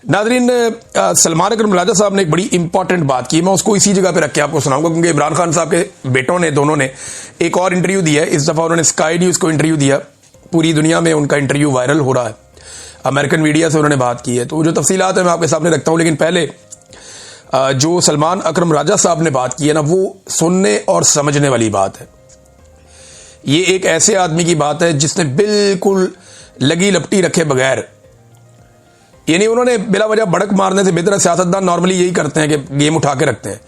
नाजरीन, सलमान अकरम राजा साहब ने एक बड़ी इंपॉर्टेंट बात की। मैं उसको इसी जगह पे रख के आपको सुनाऊंगा, क्योंकि इमरान खान साहब के बेटों ने, दोनों ने एक और इंटरव्यू दिया है। इस दफा उन्होंने स्काई न्यूज को इंटरव्यू दिया। पूरी दुनिया में उनका इंटरव्यू वायरल हो रहा है। अमेरिकन मीडिया से उन्होंने बात की है, तो जो तफसीलात है मैं आपके सामने रखता हूं। लेकिन पहले जो सलमान अकरम राजा साहब ने बात की है ना, वो सुनने और समझने वाली बात है। ये एक ऐसे आदमी की बात है जिसने बिल्कुल लगी लपटी रखे बगैर, यानी उन्होंने बिला वजह भड़क मारने से बेहतर, सियासतदान नॉर्मली यही करते हैं कि गेम उठा के रखते हैं,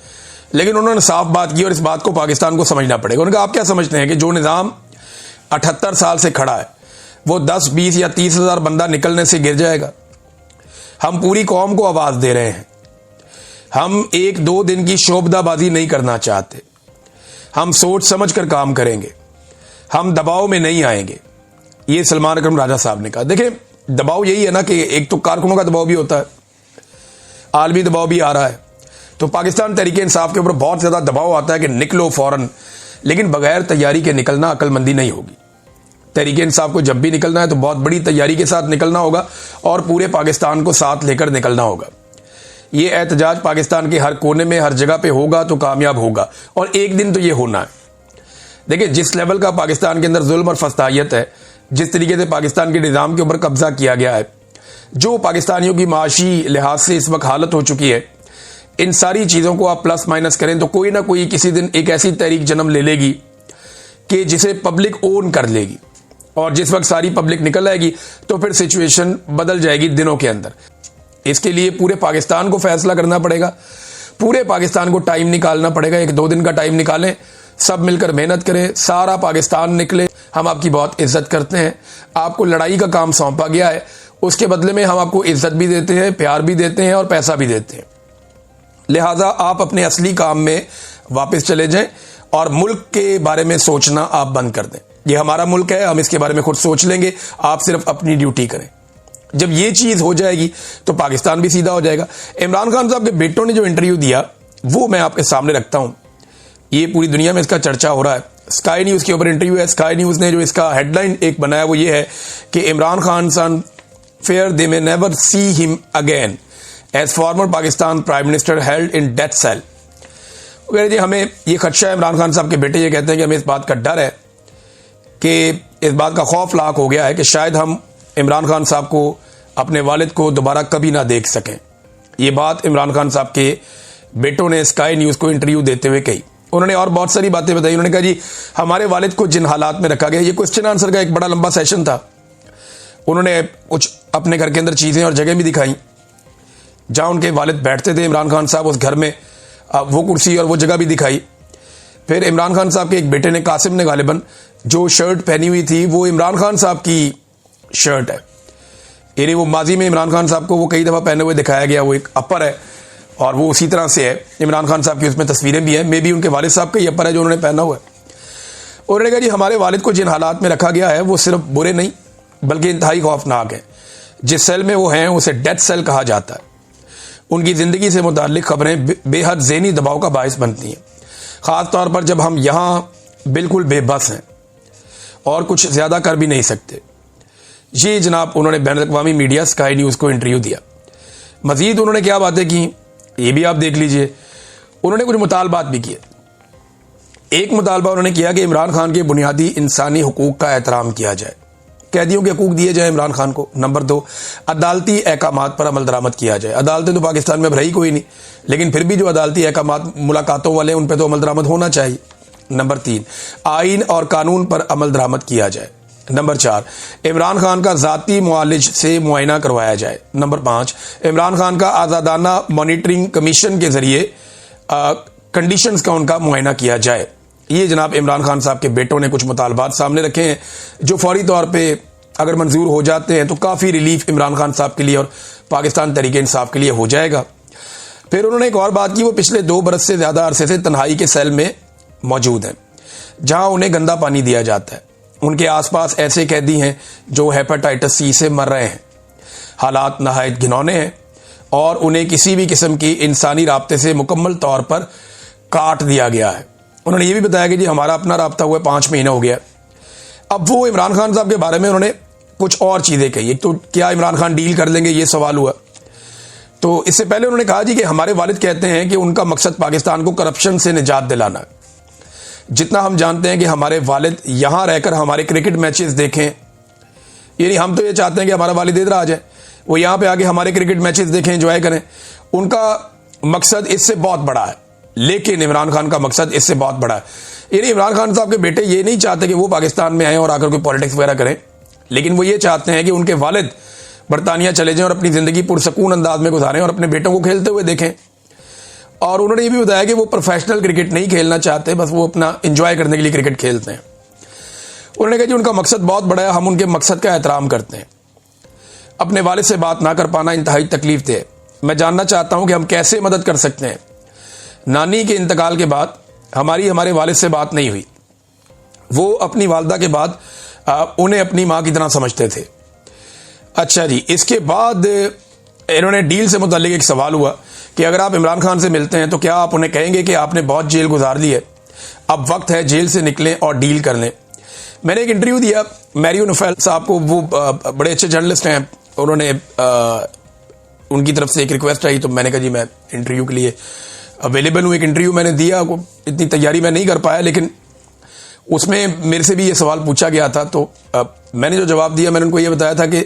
लेकिन उन्होंने साफ बात की और इस बात को पाकिस्तान को समझना पड़ेगा। उन्होंने कहा आप क्या समझते हैं कि जो निज़ाम 78 साल से खड़ा है वो 10, 20 या 30 हजार बंदा निकलने से गिर जाएगा? हम पूरी कौम को आवाज दे रहे हैं। हम 1-2 दिन की शोबदाबाजी नहीं करना चाहते। हम सोच समझ कर काम करेंगे, हम दबाव में नहीं आएंगे। ये सलमान अकरम राजा साहब ने कहा। देखें, दबाव यही है ना कि एक तो कारकुनों का दबाव भी होता है, आलमी दबाव भी आ रहा है, तो पाकिस्तान तहरीक इंसाफ के ऊपर बहुत ज्यादा दबाव आता है कि निकलो फौरन, लेकिन बगैर तैयारी के निकलना अक्लमंदी नहीं होगी। तहरीक इंसाफ को जब भी निकलना है तो बहुत बड़ी तैयारी के साथ निकलना होगा और पूरे पाकिस्तान को साथ लेकर निकलना होगा। ये एहतजाज पाकिस्तान के हर कोने में, हर जगह पे होगा तो कामयाब होगा, और एक दिन तो ये होना है। देखिए, जिस लेवल का पाकिस्तान के अंदर जुल्म और फस्तायत है, जिस तरीके से पाकिस्तान के निज़ाम के ऊपर कब्जा किया गया है, जो पाकिस्तानियों की माशी लिहाज से इस वक्त हालत हो चुकी है, इन सारी चीज़ों को आप प्लस माइनस करें तो कोई ना कोई किसी दिन एक ऐसी तहरीक जन्म ले लेगी कि जिसे पब्लिक ओन कर लेगी, और जिस वक्त सारी पब्लिक निकल आएगी तो फिर सिचुएशन बदल जाएगी दिनों के अंदर। इसके लिए पूरे पाकिस्तान को फैसला करना पड़ेगा, पूरे पाकिस्तान को टाइम निकालना पड़ेगा। 1-2 दिन का टाइम निकालें, सब मिलकर मेहनत करें, सारा पाकिस्तान निकले। हम आपकी बहुत इज्जत करते हैं, आपको लड़ाई का काम सौंपा गया है, उसके बदले में हम आपको इज्जत भी देते हैं, प्यार भी देते हैं और पैसा भी देते हैं। लिहाजा आप अपने असली काम में वापस चले जाएं और मुल्क के बारे में सोचना आप बंद कर दें। ये हमारा मुल्क है, हम इसके बारे में खुद सोच लेंगे, आप सिर्फ अपनी ड्यूटी करें। जब ये चीज हो जाएगी तो पाकिस्तान भी सीधा हो जाएगा। इमरान खान साहब के बेटों ने जो इंटरव्यू दिया वो मैं आपके सामने रखता हूं। ये पूरी दुनिया में इसका चर्चा हो रहा है। स्काई न्यूज के ऊपर इंटरव्यू है। स्काई न्यूज ने जो इसका हेडलाइन एक बनाया वो ये है कि Imran Khan sons fear they may never see him again as former Pakistan prime minister held in death cell. जी, हमें ये खदशा है। इमरान खान साहब के बेटे ये कहते हैं कि हमें इस बात का डर है, कि इस बात का खौफ लाक हो गया है कि शायद हम इमरान खान साहब को, अपने वालिद को दोबारा कभी ना देख सकें। ये बात इमरान खान साहब के बेटों ने स्काई न्यूज को इंटरव्यू देते हुए कही। उन्होंने और बहुत सारी बातें बताई। उन्होंने कहा जी, हमारे वालिद को जिन हालात में रखा गया, ये क्वेश्चन आंसर का एक बड़ा लंबा सेशन था। उन्होंने कुछ अपने घर के अंदर चीजें और जगह भी दिखाई जहां उनके वालिद बैठते थे। इमरान खान साहब उस घर में वो कुर्सी और वो जगह भी दिखाई। फिर इमरान खान साहब के एक बेटे ने, कासिम ने, गालिबन जो शर्ट पहनी हुई थी वो इमरान खान साहब की शर्ट है, यानी वो माजी में इमरान खान साहब को वो कई दफा पहने हुए दिखाया गया। वो एक अपर है और वो उसी तरह से है। इमरान खान साहब की उसमें तस्वीरें भी हैं, मे बी उनके वालिद साहब का ही अपर है जो उन्होंने पहना हुआ है। उन्होंने कहा जी, हमारे वालिद को जिन हालात में रखा गया है वो सिर्फ बुरे नहीं बल्कि इंतहाई खौफनाक है। जिस सेल में वो हैं उसे डेथ सेल कहा जाता है। उनकी जिंदगी से मुताल्लिक खबरें बेहद ज़हनी दबाव का बायस बनती हैं, खास तौर पर जब हम यहाँ बिल्कुल बेबस हैं और कुछ ज्यादा कर भी नहीं सकते। ये जनाब उन्होंने बैन अवी मीडिया स्काई न्यूज को इंटरव्यू दिया। मजीद उन्होंने क्या बातें की ये भी आप देख लीजिए। उन्होंने कुछ मुतालबात भी किए। एक मुतालबा उन्होंने किया कि इमरान खान के बुनियादी इंसानी हुकूक का एहतराम किया जाए, कैदियों के हकूक दिए जाए इमरान खान को। नंबर 2, अदालती अहकामात पर अमल दरामद किया जाए। अदालतें तो पाकिस्तान में अब रही कोई नहीं, लेकिन फिर भी जो अदालती अहकामात मुलाकातों वाले उन पर तो अमल दरामद होना चाहिए। नंबर 3, आइन और कानून पर अमल दरामद किया जाए। नंबर 4, इमरान खान का जाती मुआलिज से मुआयना करवाया जाए। नंबर 5, इमरान खान का आज़ादाना मॉनिटरिंग कमीशन के जरिए कंडीशंस का उनका मुआयना किया जाए। ये जनाब इमरान खान साहब के बेटों ने कुछ मुतालबात सामने रखे हैं जो फौरी तौर पे अगर मंजूर हो जाते हैं तो काफ़ी रिलीफ इमरान खान साहब के लिए और पाकिस्तान तहरीक इंसाफ के लिए हो जाएगा। फिर उन्होंने एक और बात की, वो पिछले 2 बरस से ज़्यादा अरसे से तन्हाई के सेल में मौजूद हैं जहां उन्हें गंदा पानी दिया जाता है। उनके आसपास ऐसे कैदी हैं जो हेपेटाइटिस सी से मर रहे हैं। हालात नहायत घिनौने हैं और उन्हें किसी भी किस्म की इंसानी राब्ते से मुकम्मल तौर पर काट दिया गया है। उन्होंने ये भी बताया कि जी हमारा अपना राब्ता हुआ 5 महीना हो गया। अब वो इमरान खान साहब के बारे में उन्होंने कुछ और चीज़ें कही। एक तो क्या इमरान खान डील कर लेंगे, ये सवाल हुआ। तो इससे पहले उन्होंने कहा जी कि हमारे वालिद कहते हैं कि उनका मकसद पाकिस्तान को करप्शन से निजात दिलाना है। जितना हम जानते हैं कि हमारे वालिद यहां रहकर हमारे क्रिकेट मैचेस देखें, यानी हम तो ये चाहते हैं कि हमारा वालिद इधर आ जाए, वो यहां पे आके हमारे क्रिकेट मैचेस देखें, एंजॉय करें। उनका मकसद इससे बहुत बड़ा है, लेकिन इमरान खान का मकसद इससे बहुत बड़ा है। यानी इमरान खान साहब के बेटे ये नहीं चाहते कि वो पाकिस्तान में आए और आकर कोई पॉलिटिक्स वगैरह करें, लेकिन वो ये चाहते हैं कि उनके वालिद बरतानिया चले जाएं और अपनी जिंदगी पुरसकून अंदाज में गुजारें और अपने बेटों को खेलते हुए देखें। और उन्होंने ये भी बताया कि वो प्रोफेशनल क्रिकेट नहीं खेलना चाहते, बस वो अपना एंजॉय करने के लिए क्रिकेट खेलते हैं। उन्होंने कहा जी उनका मकसद बहुत बड़ा है, हम उनके मकसद का एहतराम करते हैं। अपने वालिद से बात ना कर पाना इंतहाई तकलीफ दे। मैं जानना चाहता हूं कि हम कैसे मदद कर सकते हैं। नानी के इंतकाल के बाद हमारे वालिद से बात नहीं हुई। वो अपनी वालदा के बाद उन्हें अपनी मां की तरह समझते थे। अच्छा जी, इसके बाद इन्होंने डील से मुतालिक एक सवाल हुआ कि अगर आप इमरान खान से मिलते हैं तो क्या आप उन्हें कहेंगे कि आपने बहुत जेल गुजार ली है, अब वक्त है जेल से निकलें और डील कर लें। मैंने एक इंटरव्यू दिया मैरियो नोफेल साहब को, वो बड़े अच्छे जर्नलिस्ट हैं। उन्होंने उनकी तरफ से एक रिक्वेस्ट आई तो मैंने कहा जी मैं इंटरव्यू के लिए अवेलेबल हूं। एक इंटरव्यू मैंने दिया, इतनी तैयारी मैं नहीं कर पाया, लेकिन उसमें मेरे से भी ये सवाल पूछा गया था। तो मैंने जो जवाब दिया, मैंने उनको ये बताया था कि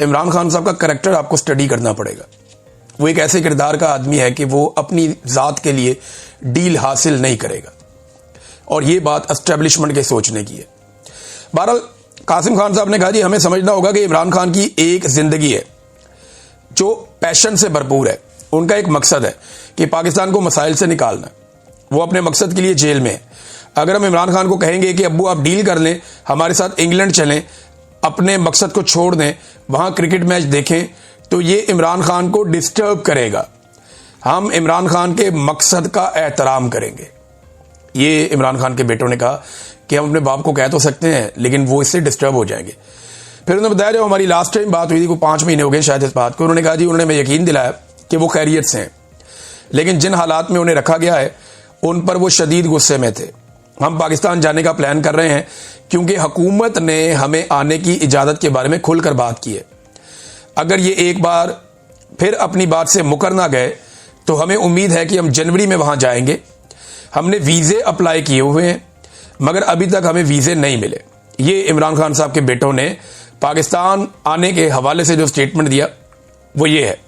इमरान खान साहब का करैक्टर आपको स्टडी करना पड़ेगा। वो एक ऐसे किरदार का आदमी है कि वो अपनी जात के लिए डील हासिल नहीं करेगा, और ये बात एस्टेब्लिशमेंट के सोचने की है। बहरहाल कासिम खान साहब ने कहा जी हमें समझना होगा कि इमरान खान की एक जिंदगी है जो पैशन से भरपूर है। उनका एक मकसद है कि पाकिस्तान को मसाइल से निकालना। वो अपने मकसद के लिए जेल में है। अगर हम इमरान खान को कहेंगे कि अब्बू आप डील कर लें, हमारे साथ इंग्लैंड चलें, अपने मकसद को छोड़ दें, वहां क्रिकेट मैच देखें, तो ये इमरान खान को डिस्टर्ब करेगा। हम इमरान खान के मकसद का एहतराम करेंगे। ये इमरान खान के बेटों ने कहा कि हम अपने बाप को कह तो सकते हैं, लेकिन वो इससे डिस्टर्ब हो जाएंगे। फिर उन्होंने बताया जब हमारी लास्ट टाइम बात हुई थी, कोई 5 महीने हो गए शायद इस बात को, उन्होंने कहा जी उन्होंने मैं यकीन दिलाया कि वो खैरियत से हैं, लेकिन जिन हालात में उन्हें रखा गया है उन पर वो शदीद गुस्से में थे। हम पाकिस्तान जाने का प्लान कर रहे हैं क्योंकि हुकूमत ने हमें आने की इजाजत के बारे में खुलकर बात की है। अगर ये एक बार फिर अपनी बात से मुकर ना गए तो हमें उम्मीद है कि हम जनवरी में वहां जाएंगे। हमने वीजे अप्लाई किए हुए हैं, मगर अभी तक हमें वीजे नहीं मिले। ये इमरान खान साहब के बेटों ने पाकिस्तान आने के हवाले से जो स्टेटमेंट दिया वो ये है।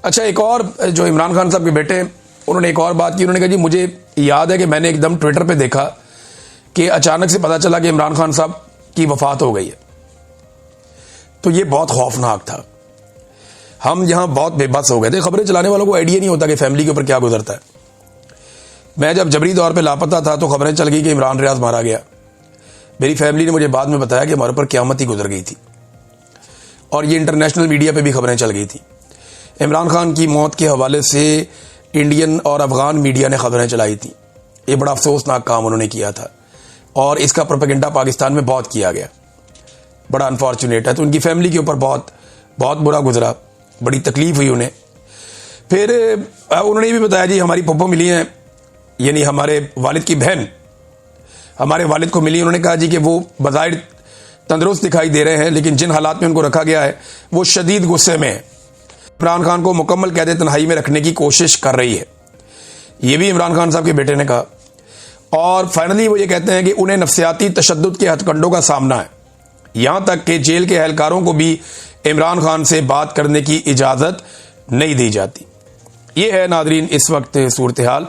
अच्छा, एक और जो इमरान खान साहब के बेटे हैं, उन्होंने एक और बात की। उन्होंने कहा जी मुझे याद है कि मैंने एकदम ट्विटर पे देखा कि अचानक से पता चला कि इमरान खान साहब की वफात हो गई है। तो ये बहुत खौफनाक था। हम यहां बहुत बेबस हो गए थे। खबरें चलाने वालों को आइडिया नहीं होता कि फैमिली के ऊपर क्या गुजरता है। मैं जब जबरी तौर पे लापता था तो खबरें चल गई कि इमरान रियाज मारा गया। मेरी फैमिली ने मुझे बाद में बताया कि हमारे ऊपर क़यामत ही गुजर गई थी, और ये इंटरनेशनल मीडिया पे भी खबरें चल गई थी। इमरान खान की मौत के हवाले से इंडियन और अफगान मीडिया ने खबरें चलाई थी। ये बड़ा अफसोसनाक काम उन्होंने किया था, और इसका प्रोपेगेंडा पाकिस्तान में बहुत किया गया। बड़ा अनफॉर्चुनेट है। तो उनकी फैमिली के ऊपर बहुत बहुत बुरा गुजरा, बड़ी तकलीफ हुई उन्हें। फिर उन्होंने ये भी बताया जी हमारी पप्पो मिली हैं, यानी हमारे वालिद की बहन हमारे वालिद को मिली। उन्होंने कहा जी कि वो बज़ाहिर तंदुरुस्त दिखाई दे रहे हैं, लेकिन जिन हालात में उनको रखा गया है वो शदीद गुस्से में है। इमरान खान को मुकम्मल कैद तन्हाई में रखने की कोशिश कर रही है, ये भी इमरान खान साहब के बेटे ने कहा। और फाइनली वो ये कहते हैं कि उन्हें नफ्सियाती तशद्दुद के हथकंडों का सामना है, यहां तक कि जेल के एहलकारों को भी इमरान खान से बात करने की इजाजत नहीं दी जाती। ये है नादरीन इस वक्त सूरत हाल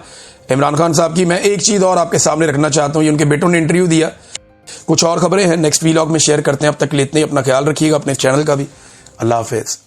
इमरान खान साहब की। मैं एक चीज और आपके सामने रखना चाहता हूं, ये उनके बेटों ने इंटरव्यू दिया। कुछ और खबरें हैं नेक्स्ट व्लॉग में शेयर करते हैं। अब तक के लिए इतना ही। अपना ख्याल रखिएगा, अपने चैनल का भी। अल्लाह हाफिज।